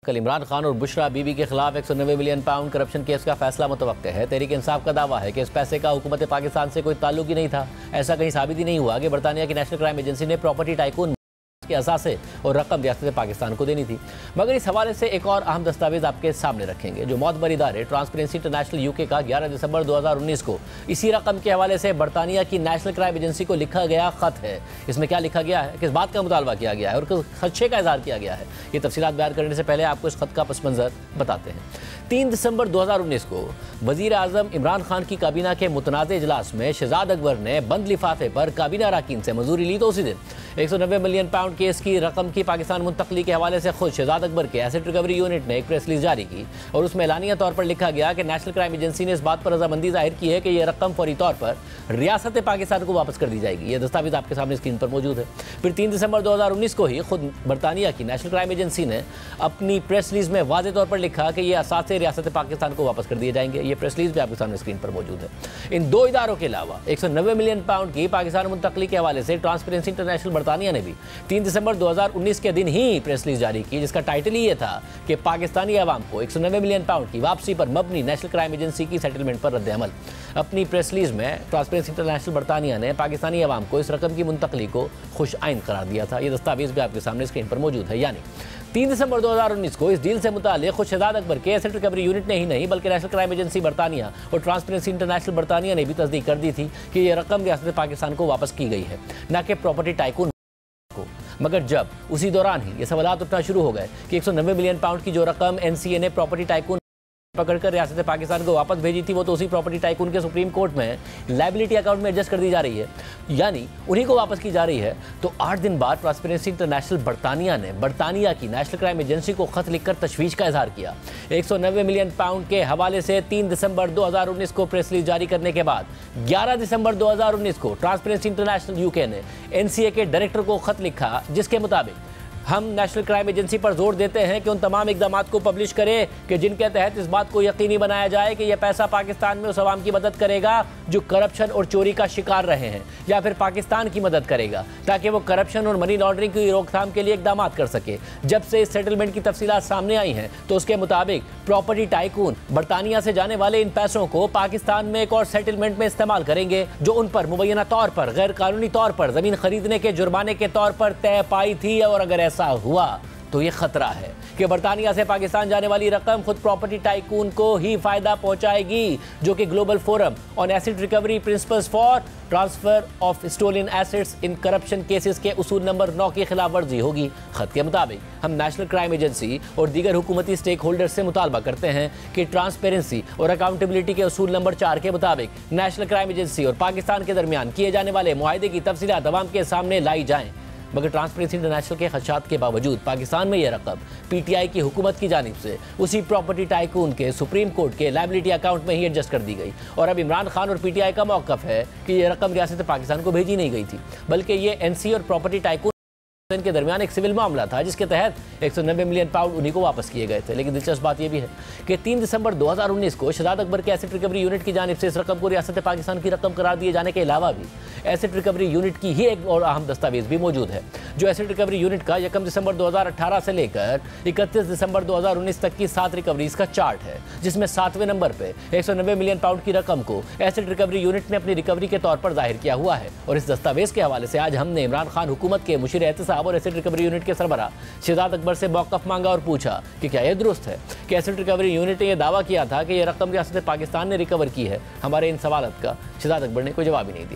कल इमरान खान और बुशरा बीबी के खिलाफ 190 मिलियन पाउंड करप्शन केस का फैसला मुतवक्के है। तहरीक इंसाफ का दावा है कि इस पैसे का हुकूमत पाकिस्तान से कोई ताल्लुक ही नहीं था। ऐसा कहीं साबित ही नहीं हुआ कि बरतानिया की नेशनल क्राइम एजेंसी ने प्रॉपर्टी टाइकून के असासे और रकम रियासत पाकिस्तान को देनी थी। मगर इस हवाले से एक और अहम दस्तावेज आपके सामने रखेंगे जो मोतबर इदारे ट्रांसपेरेंसी इंटरनेशनल यूके का 11 दिसंबर 2019 को इसी रकम के हवाले से बरतानिया की नेशनल क्राइम एजेंसी को लिखा गया खत है। इसमें क्या लिखा गया है, किस बात का मुतालबा किया गया है और किस खदशे का इजहार किया गया है, ये तफसीलात बयान करने से पहले आपको इस खत का पस मंजर बताते हैं। 3 दिसंबर 2019 को वजीर आजम इमरान खान की काबीना के मुतनाज़ इजलास में शहजाद अकबर ने बंद लिफाफे पर काबीना अरकान से मंजूरी ली तो उसी दिन 190 मिलियन पाउंड केस की रकम की पाकिस्तान मुंतकली के हवाले से खुद शहजाद अकबर के एसेट रिकवरी यूनिट ने एक प्रेस रिलीज जारी की और उसमें एलानिया तौर पर लिखा गया कि नेशनल क्राइम एजेंसी ने इस बात पर रजामंदी जाहिर की है कि यह रकम फौरी तौर पर रियासत पाकिस्तान को वापस कर दी जाएगी। यह दस्तावेज आपके सामने स्क्रीन पर मौजूद है। फिर 3 दिसंबर 2019 को ही खुद बरतानिया की नेशनल क्राइम एजेंसी ने अपनी प्रेस रिलीज में वाज़ेह तौर पर लिखा कि यह असासे रियासत पाकिस्तान को वापस कर दिए जाएंगे। ये प्रेस रिलीज भी आपके सामने स्क्रीन पर मौजूद है। इन दो इदारों के अलावा 190 मिलियन पाउंड की पाकिस्तान मुंतकली के हवाले से ट्रांसपेरेंसी इंटरनेशनल बरतानिया ने भी 3 दिसंबर 2019 के दिन ही प्रेस रिलीज जारी की जिसका टाइटल ही ये था कि पाकिस्तानी अवाम को 190 मिलियन पाउंड की वापसी पर मबनी नेशनल क्राइम एजेंसी की सेटलमेंट पर रद्द-ए-अमल। अपनी प्रेस रिलीज में ट्रांसपेरेंसी इंटरनेशनल बरतानिया ने पाकिस्तानी अवाम को इस रकम की मुंतकली को खुश आइन करार दिया था। ये दस्तावेज भी आपके सामने स्क्रीन पर मौजूद है। यानी 3 दिसंबर 2019 को इस डील से मुताल्लिक खुद शहजाद अकबर के एसेट रिकवरी यूनिट ने ही नहीं बल्कि नेशनल क्राइम एजेंसी बरतानिया और ट्रांसपेरेंसी इंटरनेशनल बरतानिया ने भी तस्दीक कर दी थी कि यह रकम रियासत पाकिस्तान को वापस की गई है, न कि प्रॉपर्टी टाइकून को। मगर जब उसी दौरान ही ये सवालात उठना शुरू हो गए कि 190 मिलियन पाउंड की जो रकम एनसीए ने प्रॉपर्टी टाइकून पकड़कर रियासत पाकिस्तान को वापस भेजी थी वो तो उसी प्रॉपर्टी टाइकून के सुप्रीम कोर्ट में लायबिलिटी अकाउंट में एडजस्ट कर दी जा रही है, यानी उन्हीं को वापस की जा रही है। तो 8 दिन बाद ट्रांसपेरेंसी इंटरनेशनल बरतानिया ने बरतानिया की नेशनल क्राइम एजेंसी को खत लिखकर तशवीश का इजहार किया। 190 मिलियन पाउंड के हवाले से 3 दिसंबर 2019 को प्रेस रिलीज जारी करने के बाद 11 दिसंबर 2019 को ट्रांसपेरेंसी इंटरनेशनल यूके ने एनसीए के डायरेक्टर को खत लिखा जिसके मुताबिक हम नेशनल क्राइम एजेंसी पर जोर देते हैं कि उन तमाम इकदामात को पब्लिश करे कि जिनके तहत इस बात को यकीनी बनाया जाए कि यह पैसा पाकिस्तान में उस आवाम की मदद करेगा जो करप्शन और चोरी का शिकार रहे हैं, या फिर पाकिस्तान की मदद करेगा ताकि वो करप्शन और मनी लॉन्ड्रिंग की रोकथाम के लिए इकदामात कर सके। जब से इस सेटलमेंट की तफसीलात सामने आई हैं तो उसके मुताबिक प्रॉपर्टी टाइकून बरतानिया से जाने वाले इन पैसों को पाकिस्तान में एक और सेटलमेंट में इस्तेमाल करेंगे जो उन पर मुबैना तौर पर गैर कानूनी तौर पर जमीन खरीदने के जुर्माने के तौर पर तय पाई थी। और अगर ऐसा हुआ तो ये खतरा है कि बरतानिया से पाकिस्तान जाने वाली रकम खुद प्रॉपर्टी टाइकून को ही फायदा पहुंचाएगी जो कि global forum on asset recovery principles for transfer of stolen assets in corruption cases के उसूल नंबर 9 की खिलाफ वर्जी होगी। खत के मुताबिक हम नेशनल क्राइम एजेंसी और दीगर हुकूमती स्टेक होल्डर से मुतालबा करते हैं कि ट्रांसपेरेंसी और अकाउंटेबिलिटी के उसूल नंबर 4 के मुताबिक नेशनल क्राइम एजेंसी और पाकिस्तान के दरमियान किए जाने वाले मुआहदे की तफसीलात अवाम के सामने लाई जाएं। मगर ट्रांसपेरेंसी इंटरनेशनल के खदशात के बावजूद पाकिस्तान में यह रकम पीटीआई की हुकूमत की जानिब से उसी प्रॉपर्टी टाइकून के सुप्रीम कोर्ट के लायबिलिटी अकाउंट में ही एडजस्ट कर दी गई। और अब इमरान खान और पीटीआई का मौक़िफ़ है कि यह रकम रियासत पाकिस्तान को भेजी नहीं गई थी बल्कि ये एनसी और प्रॉपर्टी टाइकून के दरमियान एक सिविल मामला था जिसके तहत 190 मिलियन पाउंड उन्हीं को वापस किए गए थे। लेकिन दिलचस्प बात यह भी है कि 3 दिसंबर 2019 को शहजाद अकबर के एसेट रिकवरी यूनिट की जानिब से इस रकम को रियासत पाकिस्तान की रकम करार दिए जाने के अलावा भी एसेट रिकवरी यूनिट की ही एक और अहम दस्तावेज भी मौजूद है जो एसेट रिकवरी यूनिट का 1 दिसंबर 2018 से लेकर 31 दिसंबर 2019 तक की 7 रिकवरीज का चार्ट है जिसमें 7वें नंबर पे 190 मिलियन पाउंड की रकम को एसेट रिकवरी यूनिट ने अपनी रिकवरी के तौर पर जाहिर किया हुआ है। और इस दस्तावेज के हवाले से आज हमने इमरान खान हुकूमत के मुशीर एहतसाब और एसेट रिकवरी यूनिट के सरबराह शहजाद अकबर से मौक़िफ़ मांगा और पूछा कि क्या यह दुरुस्त है कि एसेट रिकवरी यूनिट ने यह दावा किया था कि यह रकम रियासत पाकिस्तान ने रिकवर की है। हमारे इन सवालों का शहजाद अकबर ने कोई जवाब ही नहीं दिया।